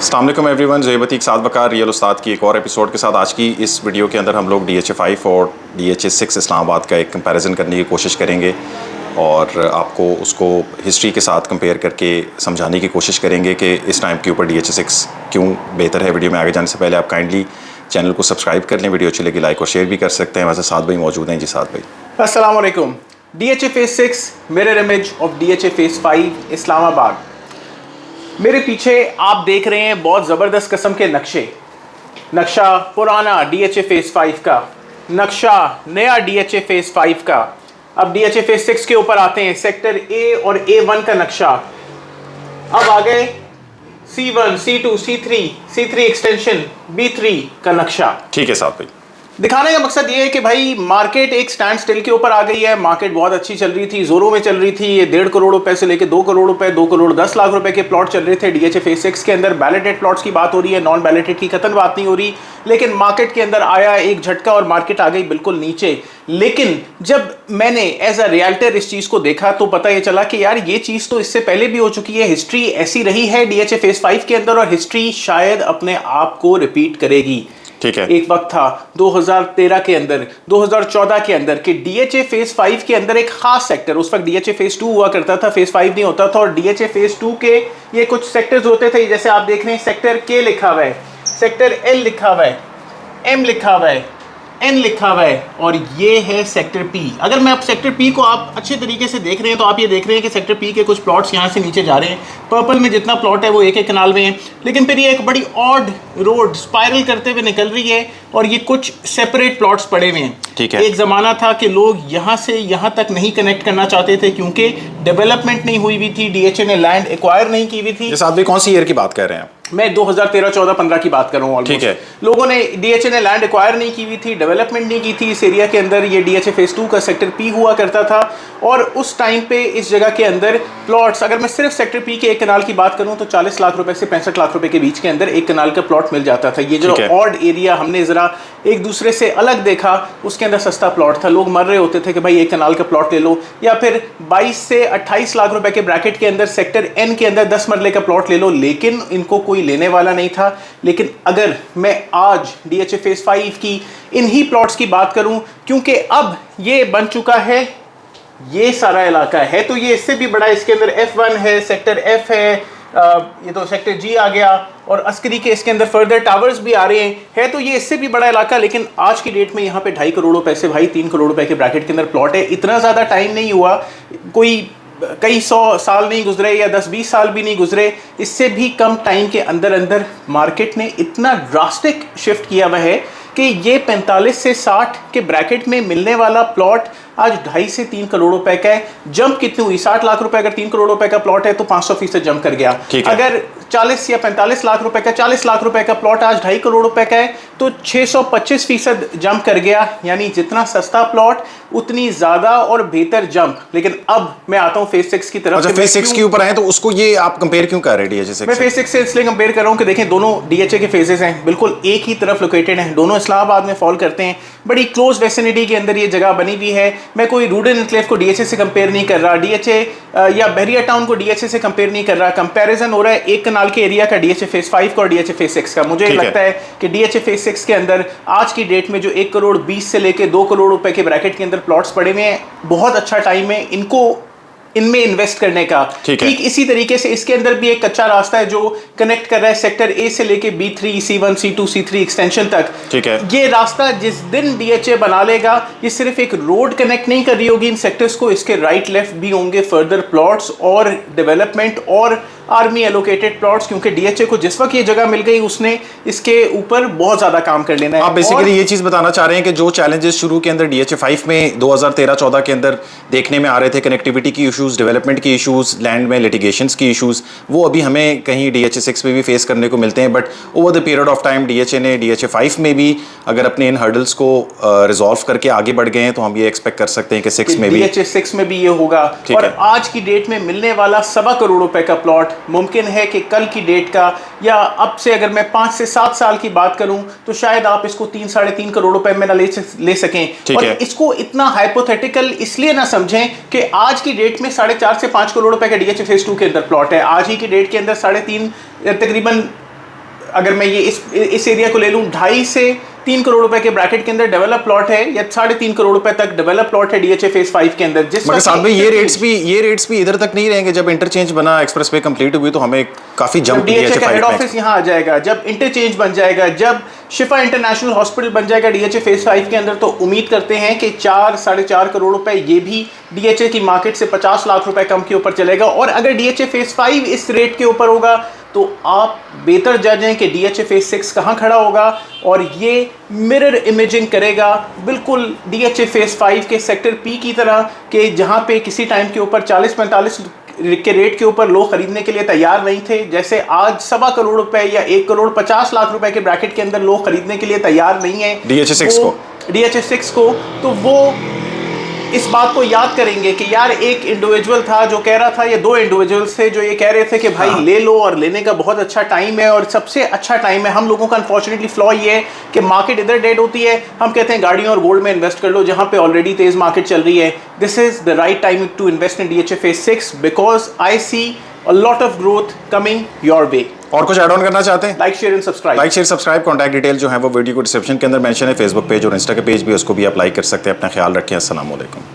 अस्सलाम वालेकुम एवरीवन, ज़ेबतीक साथ बकार रियल उस्ताद की एक और एपिसोड के साथ आज की इस वीडियो के अंदर हम लोग DHA-5 और DHA-6 इस्लामाबाद का एक कंपैरिजन करने की कोशिश करेंगे और आपको उसको हिस्ट्री के साथ कंपेयर करके समझाने की कोशिश करेंगे कि इस टाइम के ऊपर DHA-6 क्यों बेहतर है। वीडियो में आगे जाने से पहले आप काइंडली चैनल को सब्सक्राइब कर लें, वीडियो अच्छी लगी लाइक और शेयर भी कर सकते हैं। वैसे साथ भाई मौजूद हैं। जी साथ भाई, अस्सलाम वालेकुम। DHA Phase 6 mirror image of DHA Phase 5 Islamabad. मेरे पीछे आप देख रहे हैं बहुत ज़बरदस्त किस्म के नक्शा पुराना DHA Phase 5 का, नक्शा नया DHA Phase 5 का। अब DHA Phase 6 के ऊपर आते हैं। सेक्टर A और A1 का नक्शा। अब आ गए C1, C2, C3 extension B3 का नक्शा। ठीक है साथ भाई। दिखाने का मकसद ये है कि भाई मार्केट एक स्टैंड स्टिल के ऊपर आ गई है। मार्केट बहुत अच्छी चल रही थी, जोरों में चल रही थी। ये 1.5 करोड़ रुपए से लेके 2 करोड़ रुपए, 2 करोड़ 10 लाख रुपए के प्लॉट चल रहे थे DHA Phase 6 के अंदर। बैलेटेड प्लॉट्स की बात हो रही है, नॉन बैलेटेड की कतई बात नहीं हो रही। लेकिन मार्केट के अंदर आया एक झटका और मार्केट आ गई बिल्कुल नीचे। लेकिन जब मैंने एज अ रियल्टर इस चीज को देखा तो पता ये चला कि यार ये चीज तो इससे पहले भी हो चुकी है। हिस्ट्री ऐसी रही है DHA Phase 5 के अंदर और हिस्ट्री शायद अपने आप को रिपीट करेगी। ठीक है। एक वक्त था 2013 के अंदर, 2014 के अंदर कि DHA Phase 5 के अंदर एक खास सेक्टर, उस वक्त DHA Phase 2 हुआ करता था, Phase 5 नहीं होता था। और DHA Phase 2 के ये कुछ सेक्टर्स होते थे, जैसे आप देख रहे हैं सेक्टर K लिखा हुआ है, सेक्टर L लिखा हुआ है, M लिखा हुआ है, N लिखा हुआ है और ये है सेक्टर P। अगर मैं अब सेक्टर P को आप अच्छे तरीके से देख रहे हैं तो आप ये देख रहे हैं कि सेक्टर P के कुछ प्लॉट्स यहाँ से नीचे जा रहे हैं। पर्पल में जितना प्लॉट है वो एक एक कनाल में है, लेकिन फिर ये एक बड़ी ऑड रोड स्पाइरल करते हुए निकल रही है और ये कुछ सेपरेट प्लॉट्स पड़े हुए हैं। ठीक है। एक ज़माना था कि लोग यहाँ से यहाँ तक नहीं कनेक्ट करना चाहते थे क्योंकि डेवलपमेंट नहीं हुई थी, DHA ने लैंड एक्वायर नहीं की हुई थी। ये साथ भाई कौन सी ईयर की बात कर रहे हैं? मैं 2013, 14, 15 की बात कर रहा हूँ। ठीक है। लोगों ने DHA ने लैंड एक्वायर नहीं की हुई थी, डेवलपमेंट नहीं की थी इस एरिया के अंदर। ये DHA Phase 2 का सेक्टर P हुआ करता था और उस टाइम पे इस जगह के अंदर प्लॉट्स, अगर मैं सिर्फ सेक्टर P के एक कनाल की बात करूं तो 40 लाख रुपए से 65 लाख रुपए के बीच के अंदर एक कनाल का प्लॉट मिल जाता था। ये जो ऑड एरिया हमने जरा एक दूसरे से अलग देखा, उसके अंदर सस्ता प्लॉट था। लोग मर रहे होते थे कि भाई एक कनाल का प्लॉट ले लो, या फिर 22 से 28 लाख रुपए के ब्रैकेट के अंदर सेक्टर N के अंदर 10 मरले का प्लॉट ले लो, लेकिन इनको कोई लेने वाला नहीं था। लेकिन अगर मैं आज DHA Phase 5 की इन्हीं प्लॉट्स की बात करूं, क्योंकि अब ये बन चुका है, ये सारा इलाका है, तो ये इससे भी बड़ा, इसके अंदर F1 है, सेक्टर F है, ये तो सेक्टर G आ गया और अस्करी के इसके अंदर फर्दर टावर्स भी आ रहे हैं, है तो ये इससे भी बड़ा इलाका। लेकिन आज की डेट में यहाँ पे 2.5 करोड़ रुपए से भाई 3 करोड़ रुपए के ब्रैकेट के अंदर प्लॉट है। इतना ज़्यादा टाइम नहीं हुआ, कोई कई 100 साल नहीं गुजरे या 10-20 साल भी नहीं गुजरे, इससे भी कम टाइम के अंदर अंदर मार्केट ने इतना ड्रास्टिक शिफ्ट किया हुआ है कि ये 45 से 60 के ब्रैकेट में मिलने वाला प्लॉट आज 2.5 से 3 करोड़ रुपए का है। जंप कितनी हुई? 60 लाख रुपए अगर 3 करोड़ रुपए का प्लॉट है तो 500% जंप कर गया। अगर 40 या 45 लाख रुपए का, 40 लाख रुपए का प्लॉट आज 2.5 करोड़ रुपए का है तो 625% जंप कर गया। यानी जितना सस्ता प्लॉट उतनी ज्यादा और बेहतर जंप। लेकिन अब मैं आता हूँ Phase 6 की तरफ। अच्छा, Phase 6 के ऊपर आए तो उसको ये आप कंपेयर क्यों कर रहे हैं DHA 6? मैं Phase 6 से इसलिए कंपेयर कर रहा हूँ कि देखें दोनों DHA के फेजेस हैं, बिल्कुल एक ही तरफ लोकेटेड हैं, दोनों इस्लामाबाद में फॉल करते हैं। बड़ी क्लोज वेसिनिटी के अंदर ये जगह बनी हुई है। मैं कोई रूरल एनक्लेव को DHA से कंपेयर नहीं कर रहा, DHA या बहरिया टाउन को DHA से कंपेयर नहीं कर रहा। कंपैरिजन हो रहा है एक कनाल के एरिया का DHA Phase 5 का और DHA Phase 6 का। मुझे लगता है कि DHA Phase 6 के अंदर आज की डेट में जो 1 करोड़ 20 से लेके 2 करोड़ रुपए के ब्रैकेट के अंदर प्लॉट्स पड़े हुए हैं, बहुत अच्छा टाइम है इनको इनमें इन्वेस्ट करने का। ठीक इसी तरीके से इसके अंदर भी एक कच्चा रास्ता है जो कनेक्ट कर रहा है सेक्टर A से लेके B3, C1, C2, C3 extension तक। ठीक है। ये रास्ता जिस दिन DHA बना लेगा, ये सिर्फ एक रोड कनेक्ट नहीं कर रही होगी इन सेक्टर्स को, इसके राइट लेफ्ट भी होंगे फर्दर प्लॉट्स और डेवलपमेंट और आर्मी एलोकेटेड प्लॉट्स, क्योंकि DHA को जिस वक्त ये जगह मिल गई उसने इसके ऊपर बहुत ज्यादा काम कर लेना है। आप बेसिकली ये चीज बताना चाह रहे हैं कि जो चैलेंजेस शुरू के अंदर DHA 5 में 2013-14 के अंदर देखने में आ रहे थे, कनेक्टिविटी की इश्यूज, डेवलपमेंट की इश्यूज, लैंड में लिटिगेशंस की इश्यूज, वो अभी हमें कहीं DHA 6 में भी फेस करने को मिलते हैं। But over the period of time DHA ने DHA 5 में भी अगर अपने इन हर्डल्स को रिजॉल्व करके आगे बढ़ गए हैं तो हम ये एक्सपेक्ट कर सकते हैं कि 6 में भी DHA 6 में भी ये होगा। और आज की डेट में मिलने वाला 1.25 करोड़ रुपए का प्लॉट मुमकिन है कि कल की डेट का, या अब से अगर मैं 5 से 7 साल की बात करूं तो शायद आप इसको 3-3.5 करोड़ रुपए में ना ले सकें। और इसको इतना हाइपोथेटिकल इसलिए ना समझें कि आज की डेट में 4.5 से 5 करोड़ रुपए का DHA Phase 2 के अंदर प्लॉट है। आज ही की डेट के अंदर 3.5 तकरीबन अगर मैं ये इस एरिया को ले लूँ 2.5 से 3 करोड़ रुपए के ब्रैकेट के अंदर डेवलप प्लॉट है, या 3.5 करोड़ रुपए तक डेवलप प्लॉट है DHA फेज 5 के अंदर। मगर साथ में ये रेट्स भी इधर तक नहीं रहेंगे। जब इंटरचेंज बना, एक्सप्रेस वे कंप्लीट हुई, तो हमें काफी जंप DHA का हेड ऑफिस यहाँ आ जाएगा, जब इंटरचेंज बन जाएगा, जब शिफा इंटरनेशनल हॉस्पिटल बन जाएगा DHA फेज 5 के अंदर, तो उम्मीद करते हैं कि 4-4.5 करोड़ रुपए ये भी DHA की मार्केट से 50 लाख रुपए कम के ऊपर चलेगा। और अगर DHA फेज 5 इस रेट के ऊपर होगा तो आप बेहतर जज हैं कि DHA फेज 6 कहाँ खड़ा होगा, और ये मिरर इमेजिंग करेगा बिल्कुल DHA फेज 5 के सेक्टर पी की तरह, कि जहाँ पे किसी टाइम के ऊपर 40-45 के रेट के ऊपर लोग खरीदने के लिए तैयार नहीं थे, जैसे आज 1.25 करोड़ रुपए या 1 करोड़ 50 लाख रुपए के ब्रैकेट के अंदर लोग खरीदने के लिए तैयार नहीं है DHA 6 को। तो वो इस बात को याद करेंगे कि यार एक इंडिविजुअल था जो कह रहा था, या 2 इंडिविजुअल्स थे जो ये कह रहे थे कि भाई ले लो, और लेने का बहुत अच्छा टाइम है और सबसे अच्छा टाइम है। हम लोगों का अनफॉर्चुनेटली फ्लॉ ये है कि मार्केट इधर डेड होती है, हम कहते हैं गाड़ियों और गोल्ड में इन्वेस्ट कर लो जहां पे ऑलरेडी तेज मार्केट चल रही है। This is the right time to invest in DHA phase 6 because I see a lot of growth coming your way. और कुछ ऐड ऑन करना चाहते हैं? Like share and subscribe. Contact detail जो है वो वीडियो को डिस्क्रिप्शन के अंदर मेंशन है। फेसबुक पेज और इंस्टा के पेज भी, उसको भी आप लाइक कर सकते हैं। अपना ख्याल रखें। अस्सलाम वालेकुम।